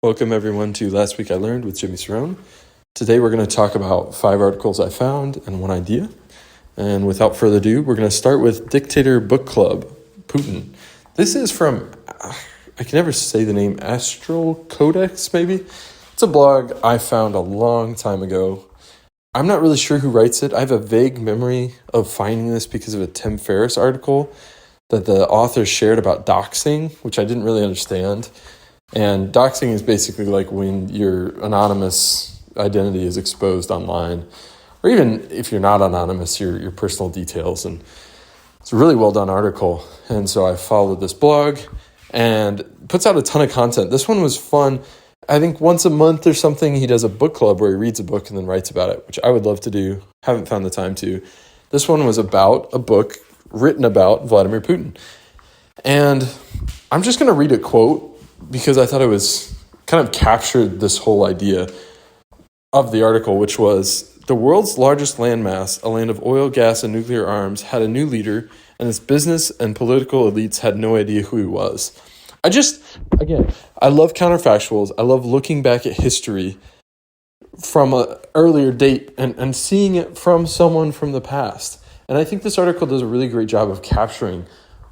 Welcome everyone to Last Week I Learned with Jimmy Cerrone. Today we're going to talk about 5 articles I found and 1 idea. And without further ado, we're going to start with Dictator Book Club, Putin. This is from, I can never say the name, Astral Codex maybe? It's a blog I found a long time ago. I'm not really sure who writes it. I have a vague memory of finding this because of a Tim Ferriss article that the author shared about doxing, which I didn't really understand. And doxing is basically like when your anonymous identity is exposed online, or even if you're not anonymous, your personal details. And it's a really well done article. And so I followed this blog and puts out a ton of content. This one was fun. I think once a month or something, he does a book club where he reads a book and then writes about it, which I would love to do. Haven't found the time to. This one was about a book written about Vladimir Putin. And I'm just going to read a quote because I thought it was kind of captured this whole idea of the article, which was, the world's largest landmass, a land of oil, gas, and nuclear arms, had a new leader, and its business and political elites had no idea who he was. I love counterfactuals. I love looking back at history from an earlier date and seeing it from someone from the past. And I think this article does a really great job of capturing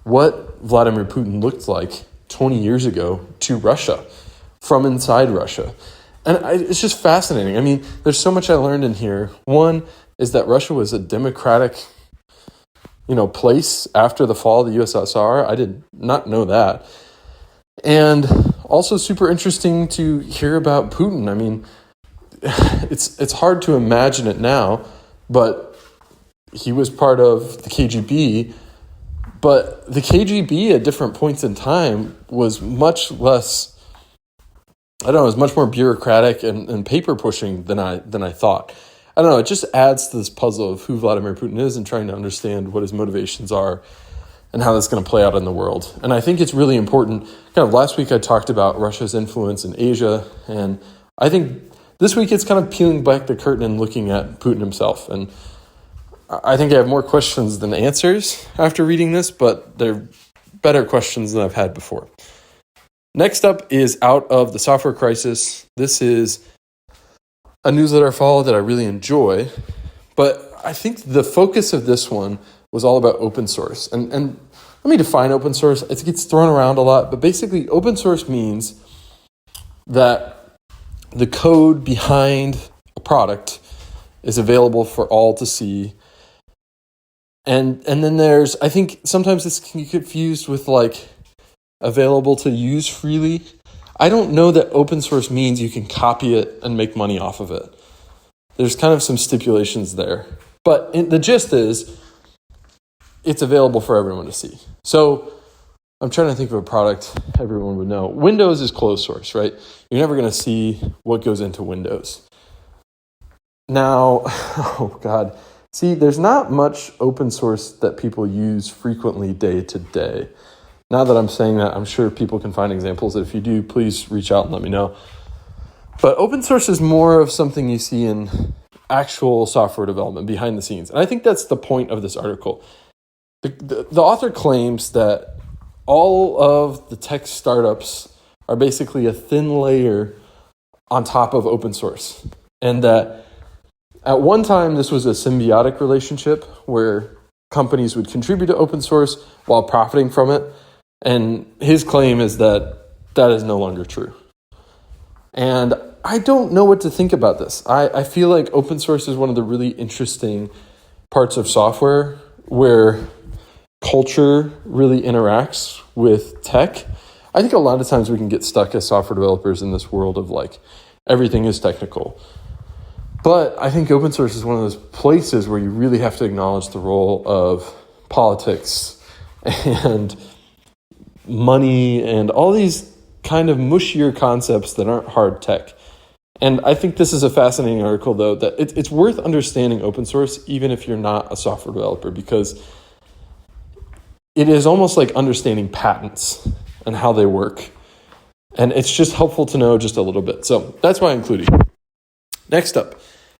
what Vladimir Putin looked like 20 years ago to Russia, from inside Russia. And it's just fascinating. I mean, there's so much I learned in here. One is that Russia was a democratic, place after the fall of the USSR. I did not know that. And also super interesting to hear about Putin. I mean, it's hard to imagine it now, but he was part of the KGB. But the KGB at different points in time was much less, it was much more bureaucratic and paper pushing than I thought. I don't know, it just adds to this puzzle of who Vladimir Putin is and trying to understand what his motivations are and how that's going to play out in the world. And I think it's really important. Kind of last week I talked about Russia's influence in Asia, and I think this week it's kind of peeling back the curtain and looking at Putin himself. And I think I have more questions than answers after reading this, but they're better questions than I've had before. Next up is Out of the Software Crisis. This is a newsletter I follow that I really enjoy, but I think the focus of this one was all about open source. And let me define open source. It gets thrown around a lot, but basically open source means that the code behind a product is available for all to see. And then there's, I think sometimes this can get confused with like available to use freely. I don't know that open source means you can copy it and make money off of it. There's kind of some stipulations there. But the gist is it's available for everyone to see. So I'm trying to think of a product everyone would know. Windows is closed source, right? You're never going to see what goes into Windows. Now, oh God. See, there's not much open source that people use frequently day to day. Now that I'm saying that, I'm sure people can find examples. If you do, please reach out and let me know. But open source is more of something you see in actual software development behind the scenes. And I think that's the point of this article. The author claims that all of the tech startups are basically a thin layer on top of open source. And that at one time, this was a symbiotic relationship where companies would contribute to open source while profiting from it. And his claim is that that is no longer true. And I don't know what to think about this. I feel like open source is one of the really interesting parts of software where culture really interacts with tech. I think a lot of times we can get stuck as software developers in this world of like everything is technical. But I think open source is one of those places where you really have to acknowledge the role of politics and money and all these kind of mushier concepts that aren't hard tech. And I think this is a fascinating article, though, that it's worth understanding open source even if you're not a software developer, because it is almost like understanding patents and how they work. And it's just helpful to know just a little bit. So that's why I included it. Next up,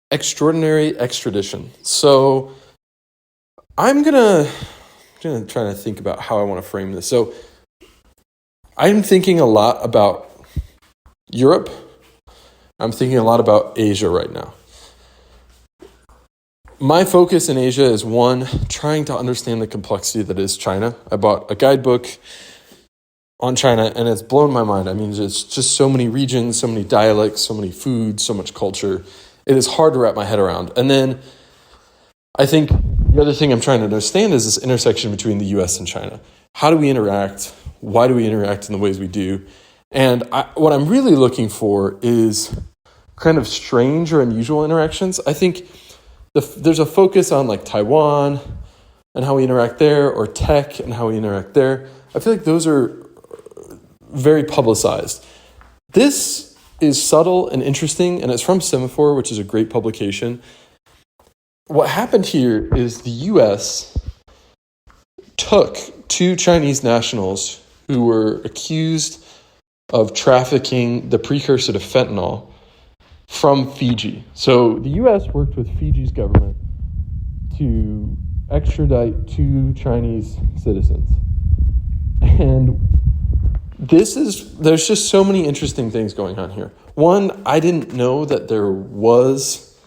extraordinary extradition. So I'm gonna try to think about how I want to frame this. So I'm thinking a lot about Europe. I'm thinking a lot about Asia right now. My focus in Asia is one, trying to understand the complexity that is China. I bought a guidebook on China and it's blown my mind. I mean, it's just so many regions, so many dialects, so many foods, so much culture. It is hard to wrap my head around. And then I think the other thing I'm trying to understand is this intersection between the US and China. How do we interact? Why do we interact in the ways we do? And what I'm really looking for is kind of strange or unusual interactions. I think there's a focus on like Taiwan and how we interact there, or tech and how we interact there. I feel like those are very publicized. This is subtle and interesting, and it's from Semaphore, which is a great publication. What happened here is the US took two Chinese nationals who were accused of trafficking the precursor to fentanyl from Fiji. So the US worked with Fiji's government to extradite two Chinese citizens. And there's just so many interesting things going on here. One, I didn't know that there was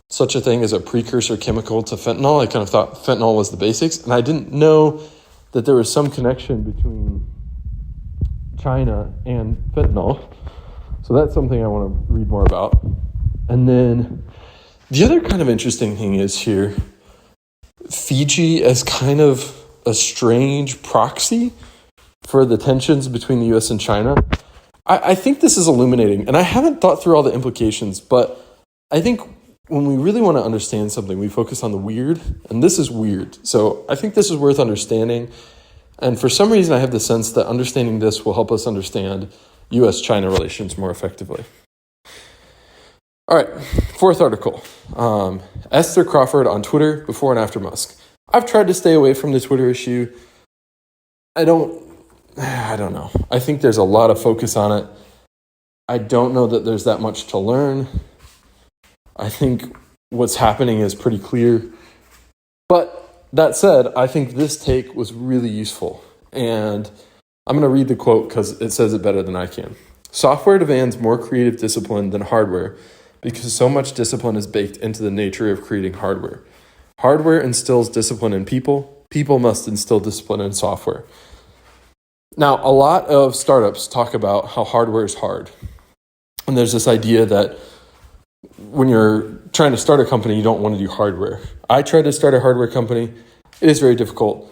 such a thing as a precursor chemical to fentanyl. I kind of thought fentanyl was the basics. And I didn't know that there was some connection between China and fentanyl. So that's something I want to read more about. And then the other kind of interesting thing is here, Fiji as kind of a strange proxy for the tensions between the US and China. I think this is illuminating, and I haven't thought through all the implications, but I think when we really want to understand something, we focus on the weird, and this is weird. So I think this is worth understanding. And for some reason, I have the sense that understanding this will help us understand US-China relations more effectively. All right, fourth article. Esther Crawford on Twitter before and after Musk. I've tried to stay away from the Twitter issue. I don't know. I think there's a lot of focus on it. I don't know that there's that much to learn. I think what's happening is pretty clear. But that said, I think this take was really useful. And I'm going to read the quote because it says it better than I can. Software demands more creative discipline than hardware because so much discipline is baked into the nature of creating hardware. Hardware instills discipline in people. People must instill discipline in software. Now, a lot of startups talk about how hardware is hard. And there's this idea that when you're trying to start a company, you don't want to do hardware. I tried to start a hardware company. It is very difficult.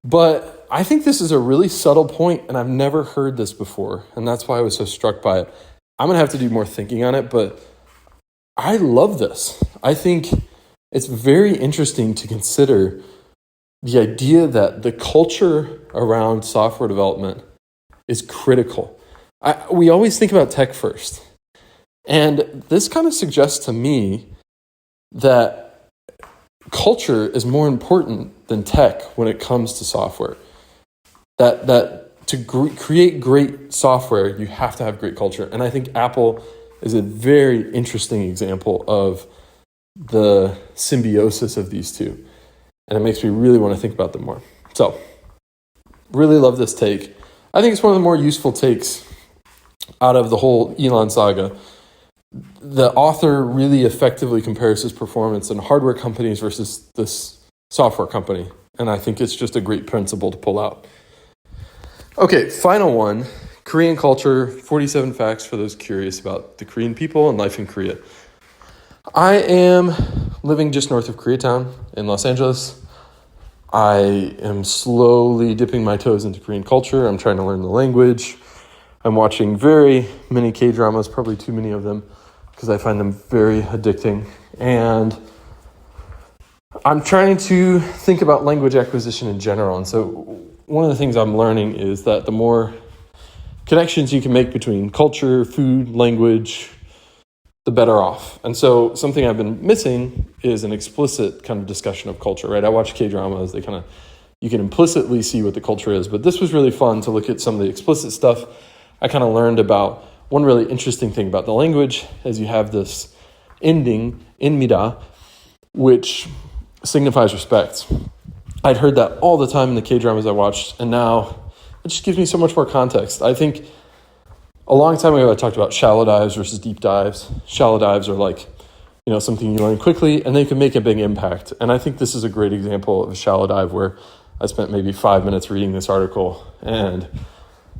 But I think this is a really subtle point, and I've never heard this before, and that's why I was so struck by it. I'm going to have to do more thinking on it, but I love this. I think it's very interesting to consider the idea that the culture around software development is critical. We always think about tech first, and this kind of suggests to me that culture is more important than tech when it comes to software. That to create great software, you have to have great culture. And I think Apple is a very interesting example of the symbiosis of these two. And it makes me really want to think about them more. So, really love this take. I think it's one of the more useful takes out of the whole Elon saga. The author really effectively compares his performance in hardware companies versus this software company. And I think it's just a great principle to pull out. Okay, final one, Korean culture, 47 facts for those curious about the Korean people and life in Korea. I am living just north of Koreatown in Los Angeles. I am slowly dipping my toes into Korean culture. I'm trying to learn the language. I'm watching very many K-dramas, probably too many of them, because I find them very addicting. And I'm trying to think about language acquisition in general. And so one of the things I'm learning is that the more connections you can make between culture, food, language, the better off. And so something I've been missing is an explicit kind of discussion of culture, right? I watch K-dramas. You can implicitly see what the culture is. But this was really fun to look at some of the explicit stuff. I kind of learned about one really interesting thing about the language is you have this ending, inmida, which signifies respect. I'd heard that all the time in the K-dramas I watched, and now it just gives me so much more context. I think a long time ago, I talked about shallow dives versus deep dives. Shallow dives are like, something you learn quickly and they can make a big impact. And I think this is a great example of a shallow dive where I spent maybe 5 minutes reading this article and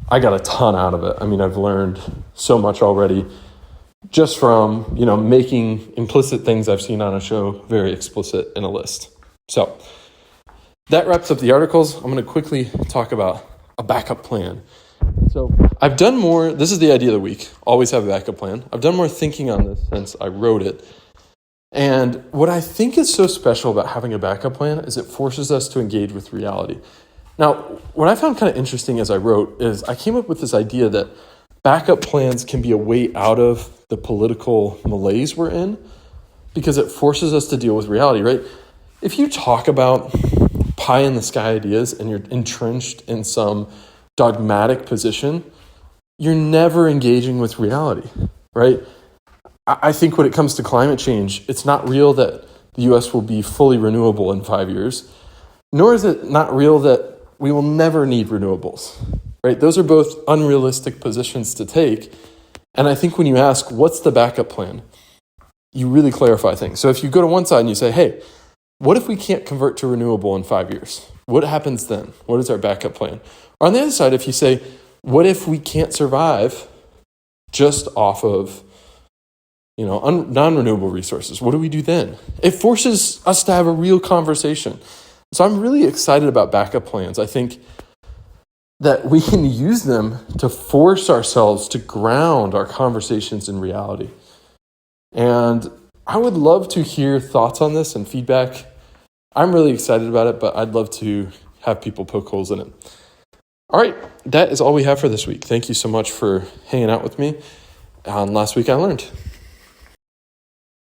I got a ton out of it. I mean, I've learned so much already just from, making implicit things I've seen on a show very explicit in a list. So that wraps up the articles. I'm going to quickly talk about a backup plan. So I've done more, this is the idea of the week, always have a backup plan. I've done more thinking on this since I wrote it. And what I think is so special about having a backup plan is it forces us to engage with reality. Now, what I found kind of interesting as I wrote is I came up with this idea that backup plans can be a way out of the political malaise we're in because it forces us to deal with reality, right? If you talk about pie in the sky ideas and you're entrenched in some dogmatic position, you're never engaging with reality, right? I think when it comes to climate change, it's not real that the US will be fully renewable in 5 years, nor is it not real that we will never need renewables, right? Those are both unrealistic positions to take. And I think when you ask, what's the backup plan? You really clarify things. So if you go to one side and you say, hey, what if we can't convert to renewable in 5 years? What happens then? What is our backup plan? Or on the other side, if you say, what if we can't survive just off of non-renewable resources? What do we do then? It forces us to have a real conversation. So I'm really excited about backup plans. I think that we can use them to force ourselves to ground our conversations in reality. And I would love to hear thoughts on this and feedback. I'm really excited about it, but I'd love to have people poke holes in it. All right, that is all we have for this week. Thank you so much for hanging out with me on Last Week I Learned.